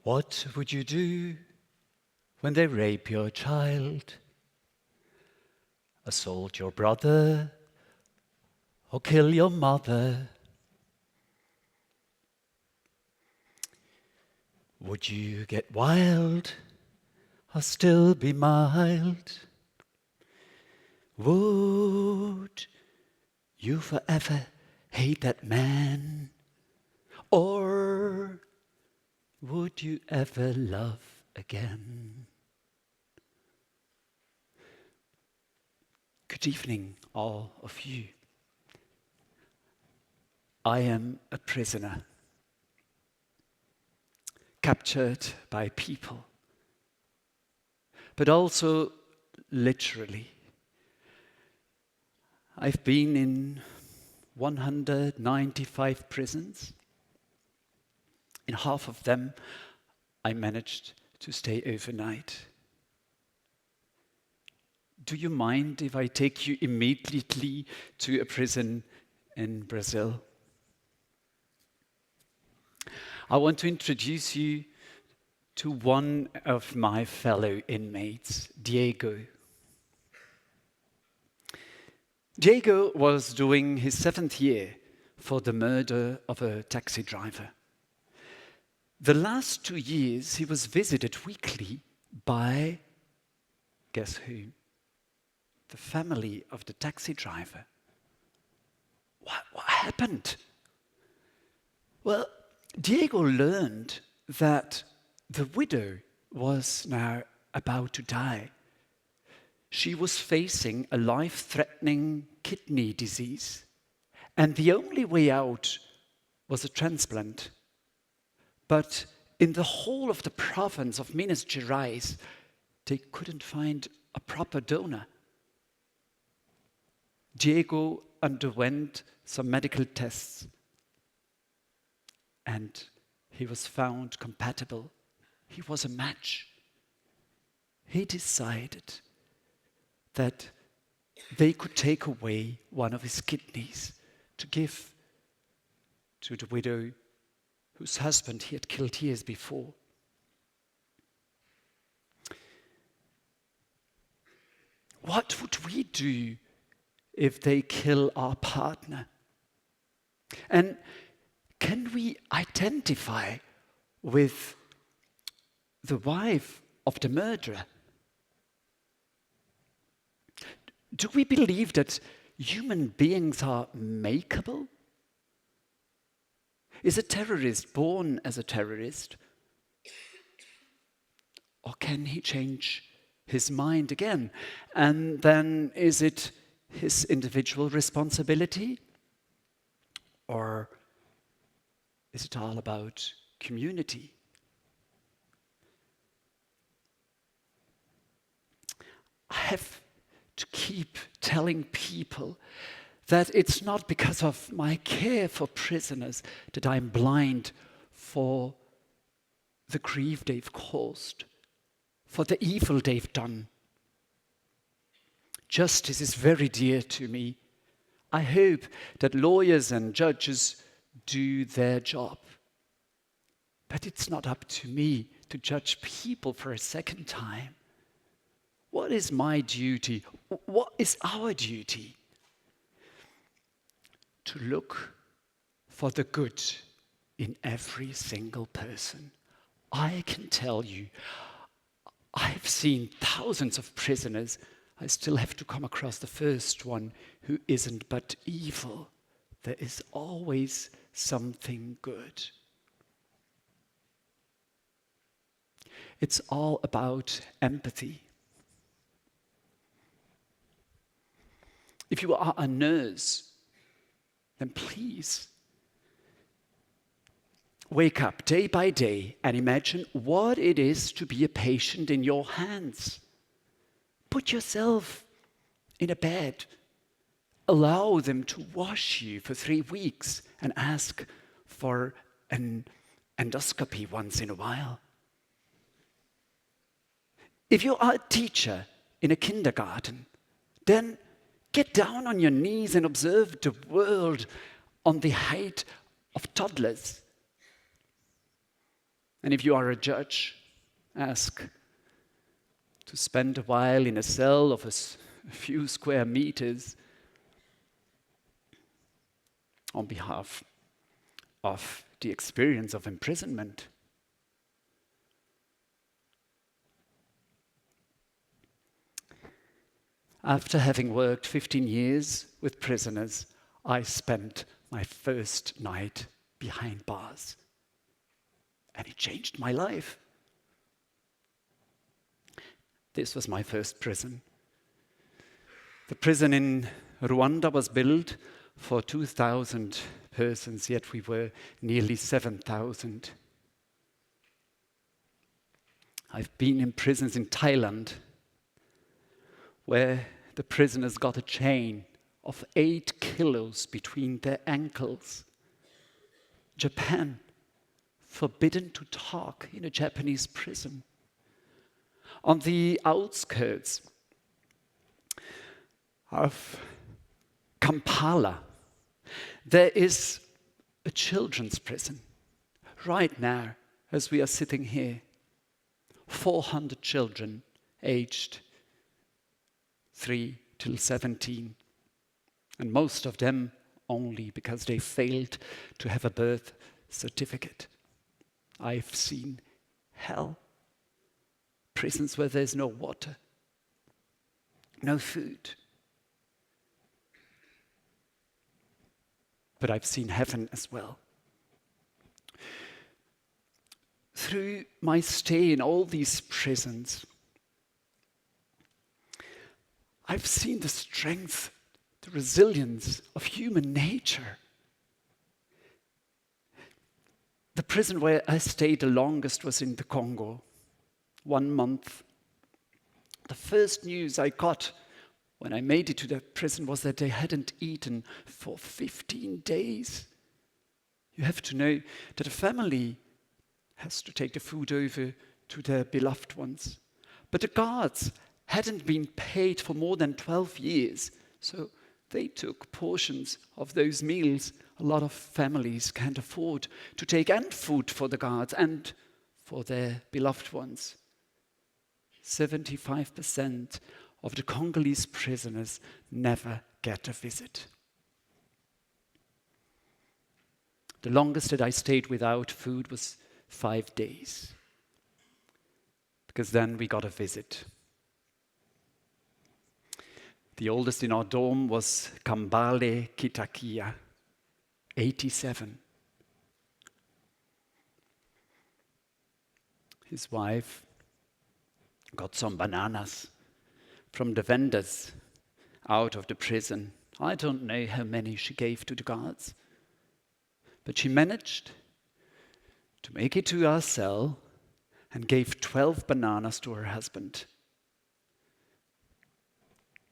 What would you do when they rape your child, assault your brother, or kill your mother? Would you get wild or still be mild? Would you forever hate that man? Or would you ever love again? Good evening, all of you. I am a prisoner, captured by people, but also literally. I've been in 195 prisons. In half of them, I managed to stay overnight. Do you mind if I take you immediately to a prison in Brazil? I want to introduce you to one of my fellow inmates, Diego. Diego was doing his 7th year for the murder of a taxi driver. The last 2 years, he was visited weekly by, guess who? The family of the taxi driver. What happened? Well, Diego learned that the widow was now about to die. She was facing a life-threatening kidney disease, and the only way out was a transplant. But in the whole of the province of Minas Gerais, they couldn't find a proper donor. Diego underwent some medical tests, and he was found compatible. He was a match. He decided that they could take away one of his kidneys to give to the widow whose husband he had killed years before. What would we do if they kill our partner? And can we identify with the wife of the murderer? Do we believe that human beings are makeable? Is a terrorist born as a terrorist? Or can he change his mind again? And then is it his individual responsibility? Or is it all about community? I have to keep telling people that it's not because of my care for prisoners that I'm blind for the grief they've caused, for the evil they've done. Justice is very dear to me. I hope that lawyers and judges do their job. But it's not up to me to judge people for a second time. What is my duty? What is our duty? To look for the good in every single person. I can tell you, I've seen thousands of prisoners. I still have to come across the first one who isn't but evil. There is always something good. It's all about empathy. If you are a nurse, then please wake up day by day and imagine what it is to be a patient in your hands. Put yourself in a bed. Allow them to wash you for 3 weeks and ask for an endoscopy once in a while. If you are a teacher in a kindergarten, then get down on your knees and observe the world on the height of toddlers. And if you are a judge, ask to spend a while in a cell of a few square meters on behalf of the experience of imprisonment. After having worked 15 years with prisoners, I spent my first night behind bars. And it changed my life. This was my first prison. The prison in Rwanda was built for 2,000 persons, yet we were nearly 7,000. I've been in prisons in Thailand, where the prisoners got a chain of 8 kilos between their ankles. Japan, forbidden to talk in a Japanese prison. On the outskirts of Kampala, there is a children's prison. Right now, as we are sitting here, 400 children aged 3 till 17, and most of them only because they failed to have a birth certificate. I've seen hell. Prisons where there's no water, no food. But I've seen heaven as well. Through my stay in all these prisons, I've seen the strength, the resilience of human nature. The prison where I stayed the longest was in the Congo. 1 month. The first news I got when I made it to the prison was that they hadn't eaten for 15 days. You have to know that a family has to take the food over to their beloved ones. But the guards hadn't been paid for more than 12 years, so they took portions of those meals. A lot of families can't afford to take and food for the guards and for their beloved ones. 75% of the Congolese prisoners never get a visit. The longest that I stayed without food was 5 days, because then we got a visit. The oldest in our dorm was Kambale Kitakia, 87. His wife got some bananas from the vendors out of the prison. I don't know how many she gave to the guards, but she managed to make it to our cell and gave 12 bananas to her husband.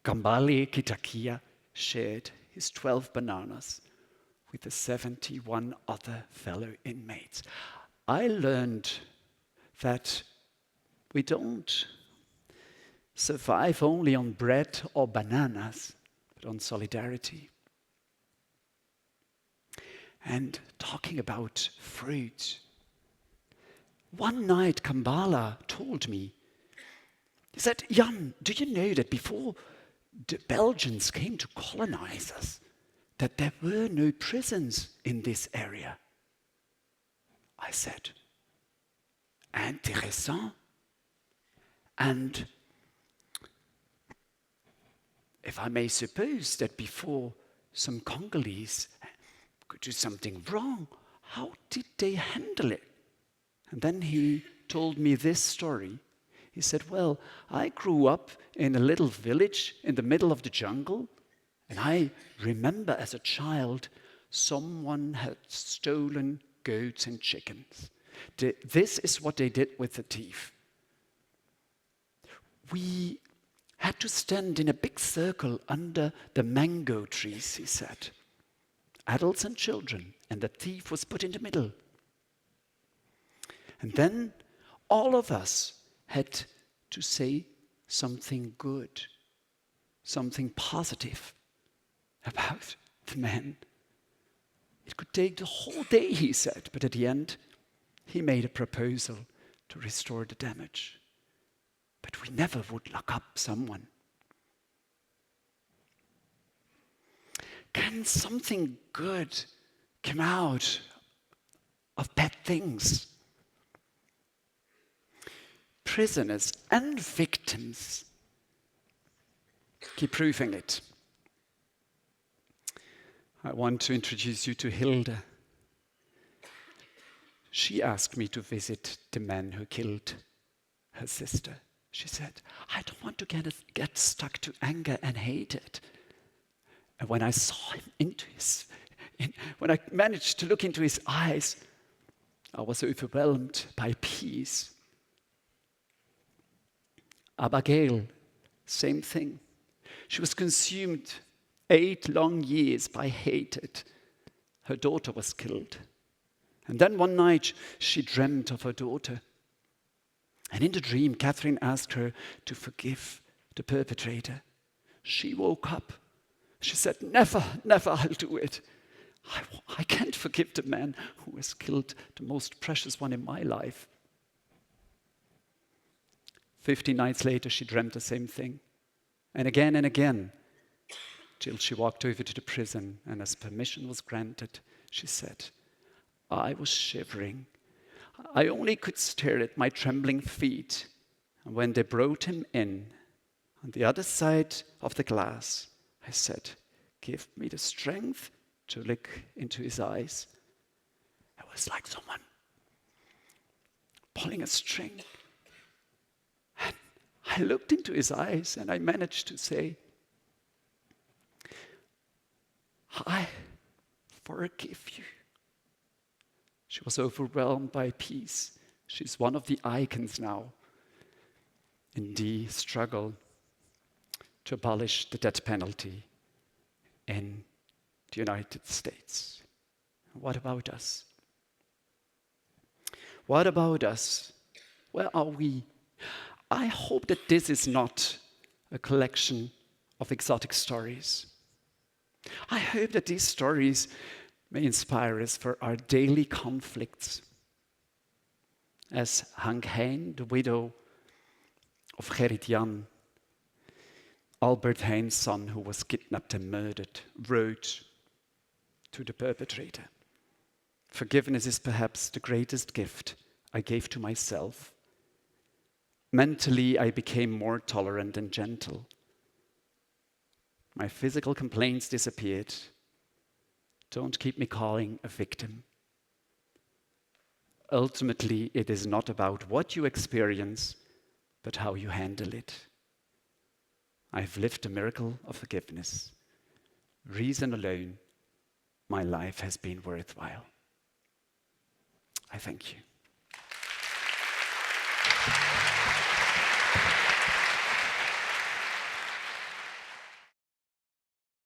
Kambale Kitakia shared his 12 bananas with the 71 other fellow inmates. I learned that we don't survive only on bread or bananas, but on solidarity. And talking about fruit, one night Kambala told me, he said, "Jan, do you know that before the Belgians came to colonize us, that there were no prisons in this area?" I said, "Intéressant." And if I may suppose that before some Congolese could do something wrong, how did they handle it? And then he told me this story. He said, "Well, I grew up in a little village in the middle of the jungle, and I remember as a child someone had stolen goats and chickens. This is what they did with the thief. We had to stand in a big circle under the mango trees," he said. "Adults and children, and the thief was put in the middle. And then all of us had to say something good, something positive about the man. It could take the whole day," he said, "but at the end, he made a proposal to restore the damage. But we never would lock up someone. Can something good come out of bad things? Prisoners and victims keep proving it. I want to introduce you to Hilda. She asked me to visit the man who killed her sister. She said, I don't want to get stuck to anger and hatred. And when I saw him when I managed to look into his eyes, I was overwhelmed by peace. Abigail, same thing. She was consumed 8 long years by hatred. Her daughter was killed. And then one night, she dreamt of her daughter. And in the dream, Catherine asked her to forgive the perpetrator. She woke up. She said, never, never, I'll do it. I can't forgive the man who has killed the most precious one in my life. 15 nights later, she dreamt the same thing. And again, till she walked over to the prison, and as permission was granted, she said, I was shivering. I only could stare at my trembling feet. And when they brought him in, on the other side of the glass, I said, give me the strength to look into his eyes. It was like someone pulling a string. And I looked into his eyes and I managed to say, I forgive you. She was overwhelmed by peace. She's one of the icons now in the struggle to abolish the death penalty in the United States. What about us? What about us? Where are we? I hope that this is not a collection of exotic stories. I hope that these stories may inspire us for our daily conflicts. As Hank Hein, the widow of Gerrit Jan, Albert Heijn's son, who was kidnapped and murdered, wrote to the perpetrator, forgiveness is perhaps the greatest gift I gave to myself. Mentally, I became more tolerant and gentle. My physical complaints disappeared. Don't keep me calling a victim. Ultimately, it is not about what you experience, but how you handle it. I've lived the miracle of forgiveness. Reason alone, my life has been worthwhile. I thank you.